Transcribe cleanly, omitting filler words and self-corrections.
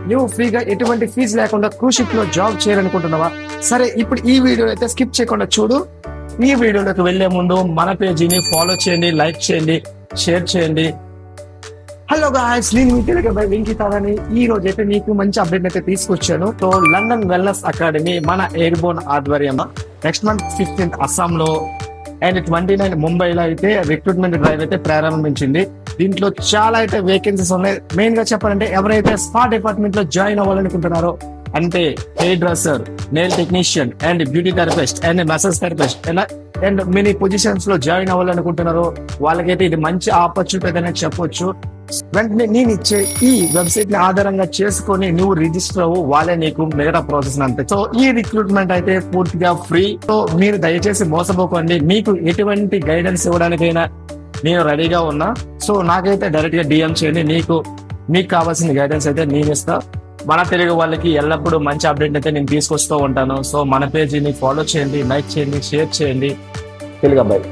నువ్వు ఫ్రీగా ఎటువంటి ఫీజు లేకుండా క్రూజ్ షిప్ లో జాబ్ చేయాలనుకుంటున్నావా? సరే, ఇప్పుడు ఈ వీడియో అయితే స్కిప్ చేయకుండా చూడు. ఈ వీడియోలోకి వెళ్లే ముందు మన పేజీని ఫాలో చేయండి, లైక్ చేయండి, షేర్ చేయండి. హలో గాయ్స్, నేను మీ తెలుగు అబ్బాయి వెంకీతారని. ఈ రోజు అయితే మీకు మంచి అప్డేట్ అయితే తీసుకొచ్చాను. సో లండన్ వెల్నెస్ అకాడమీ మన ఎయిర్బోర్న్ ఆధ్వర్యంలో నెక్స్ట్ మంత్ 15th అస్సాంలో అండ్ 29 ముంబైలో అయితే రిక్రూట్మెంట్ డ్రైవ్ అయితే ప్రారంభించింది. దీంట్లో చాలా అయితే వేకెన్సీస్ ఉన్నాయి. మెయిన్ గా చెప్పాలంటే ఎవరైతే స్పా డిపార్ట్మెంట్ లో జాయిన్ అవ్వాలనుకుంటున్నారో, అంటే hair dresser, nail technician and beauty therapist and massage therapist and many positions లో జాయిన్ అవ్వాలనుకుంటున్నారో వాళ్ళకైతే ఇది మంచి ఆపర్చునిటీ అని చెప్పొచ్చు. వెంటనే నేను ఇచ్చే ఈ వెబ్సైట్ ని ఆధారంగా చేసుకొని నువ్వు రిజిస్టర్ అవ్వు, వాళ్ళే నీకు మిగతా ప్రాసెస్ అంతే. సో ఈ రిక్రూట్మెంట్ అయితే పూర్తిగా ఫ్రీ. సో మీరు దయచేసి మోసపోకండి. మీకు ఎటువంటి గైడెన్స్ ఇవ్వడానికైనా నేను రెడీగా ఉన్నా. సో నాకైతే డైరెక్ట్ గా డిఎం చేయండి. మీకు కావాల్సిన గైడెన్స్ అయితే నేను ఇస్తా. మన తెలుగు వాళ్ళకి ఎల్లప్పుడూ మంచి అప్డేట్ అయితే నేను తీసుకొస్తూ ఉంటాను. సో మన పేజీని ఫాలో చేయండి, లైక్ చేయండి, షేర్ చేయండి. తెలుగు అబ్బాయి.